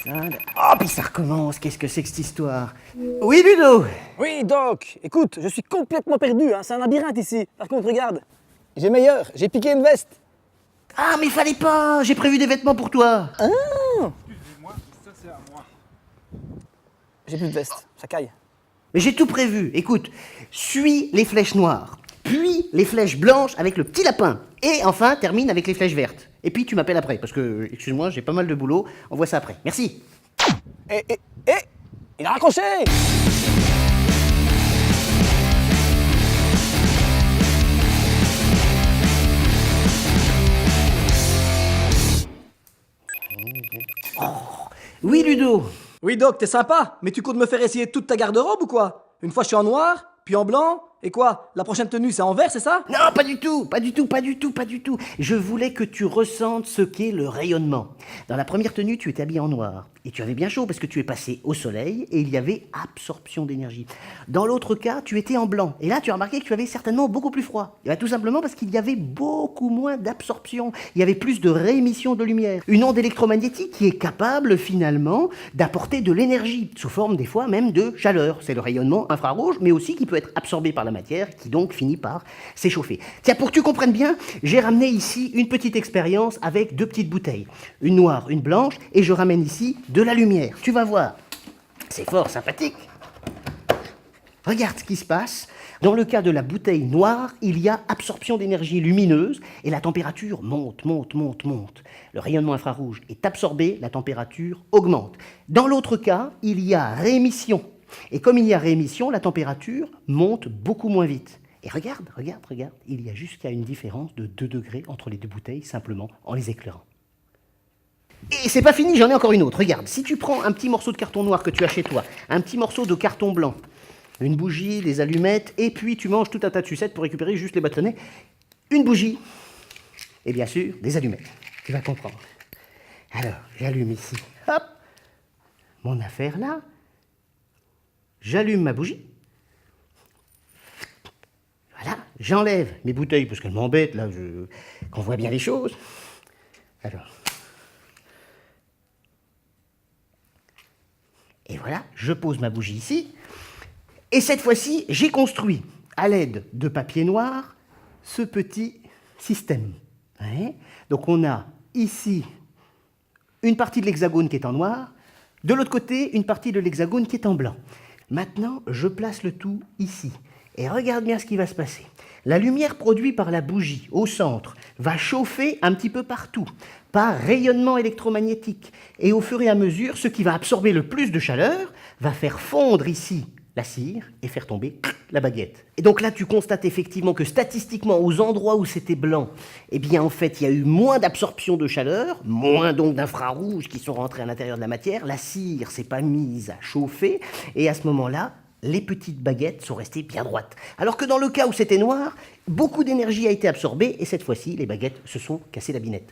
Oh, puis ça recommence, qu'est-ce que c'est que cette histoire? Oui, Ludo? Oui, Doc. Écoute, je suis complètement perdu, hein. C'est un labyrinthe ici. Par contre, regarde. J'ai meilleur, j'ai piqué une veste. Ah, mais fallait pas, j'ai prévu des vêtements pour toi. Excusez-moi, ça c'est à moi. J'ai plus de veste, ça caille. Mais j'ai tout prévu, écoute, suis les flèches noires, puis les flèches blanches avec le petit lapin, et enfin termine avec les flèches vertes. Et puis tu m'appelles après, parce que, excuse-moi, j'ai pas mal de boulot, on voit ça après. Merci. Il a raccroché. Oui, Ludo? Oui, Doc, t'es sympa, mais tu comptes me faire essayer toute ta garde-robe ou quoi? Une fois je suis en noir, puis en blanc, et quoi? La prochaine tenue c'est en vert, c'est ça? Non, pas du tout, pas du tout, pas du tout, pas du tout. Je voulais que tu ressentes ce qu'est le rayonnement. Dans la première tenue, tu étais habillé en noir. Et tu avais bien chaud parce que tu es passé au soleil et il y avait absorption d'énergie. Dans l'autre cas, tu étais en blanc. Et là, tu as remarqué que tu avais certainement beaucoup plus froid. Et bien, tout simplement parce qu'il y avait beaucoup moins d'absorption. Il y avait plus de réémission de lumière. Une onde électromagnétique qui est capable, finalement, d'apporter de l'énergie, sous forme des fois même de chaleur. C'est le rayonnement infrarouge, mais aussi qui peut être absorbé par la matière, qui donc finit par s'échauffer. Tiens, pour que tu comprennes bien, j'ai ramené ici une petite expérience avec deux petites bouteilles. Une noire, une blanche, et je ramène ici de la lumière. Tu vas voir, c'est fort sympathique. Regarde ce qui se passe. Dans le cas de la bouteille noire, il y a absorption d'énergie lumineuse et la température monte, monte, monte, monte. Le rayonnement infrarouge est absorbé, la température augmente. Dans l'autre cas, il y a réémission. Et comme il y a réémission, la température monte beaucoup moins vite. Et regarde, regarde, regarde, il y a jusqu'à une différence de 2 degrés entre les deux bouteilles, simplement en les éclairant. Et c'est pas fini, j'en ai encore une autre. Regarde, si tu prends un petit morceau de carton noir que tu as chez toi, un petit morceau de carton blanc, une bougie, des allumettes, et puis tu manges tout un tas de sucettes pour récupérer juste les bâtonnets, une bougie, et bien sûr, des allumettes. Tu vas comprendre. Alors, j'allume ici, hop, mon affaire là, j'allume ma bougie, voilà, j'enlève mes bouteilles parce qu'elles m'embêtent, là, qu'on voit bien les choses. Alors, et voilà, je pose ma bougie ici. Et cette fois-ci, j'ai construit, à l'aide de papier noir, ce petit système. Ouais. Donc on a ici une partie de l'hexagone qui est en noir, de l'autre côté, une partie de l'hexagone qui est en blanc. Maintenant, je place le tout ici. Et regarde bien ce qui va se passer. La lumière produite par la bougie au centre va chauffer un petit peu partout, par rayonnement électromagnétique. Et au fur et à mesure, ce qui va absorber le plus de chaleur va faire fondre ici la cire et faire tomber la baguette. Et donc là, tu constates effectivement que statistiquement, aux endroits où c'était blanc, eh bien en fait, il y a eu moins d'absorption de chaleur, moins donc d'infrarouges qui sont rentrés à l'intérieur de la matière, la cire s'est pas mise à chauffer, et à ce moment-là, les petites baguettes sont restées bien droites. Alors que dans le cas où c'était noir, beaucoup d'énergie a été absorbée, et cette fois-ci, les baguettes se sont cassées la binette.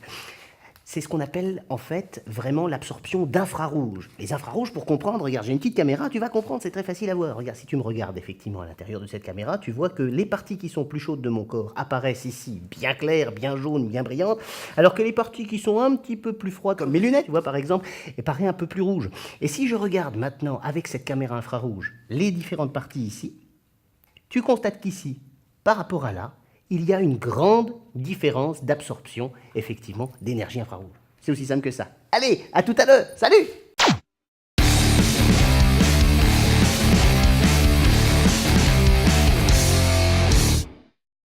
C'est ce qu'on appelle en fait vraiment l'absorption d'infrarouges. Les infrarouges, pour comprendre, regarde, j'ai une petite caméra, tu vas comprendre, c'est très facile à voir. Regarde, si tu me regardes effectivement à l'intérieur de cette caméra, tu vois que les parties qui sont plus chaudes de mon corps apparaissent ici bien claires, bien jaunes, bien brillantes, alors que les parties qui sont un petit peu plus froides, comme mes lunettes, tu vois par exemple, paraissent un peu plus rouges. Et si je regarde maintenant avec cette caméra infrarouge les différentes parties ici, tu constates qu'ici, par rapport à là, il y a une grande différence d'absorption, effectivement, d'énergie infrarouge. C'est aussi simple que ça. Allez, à tout à l'heure. Salut!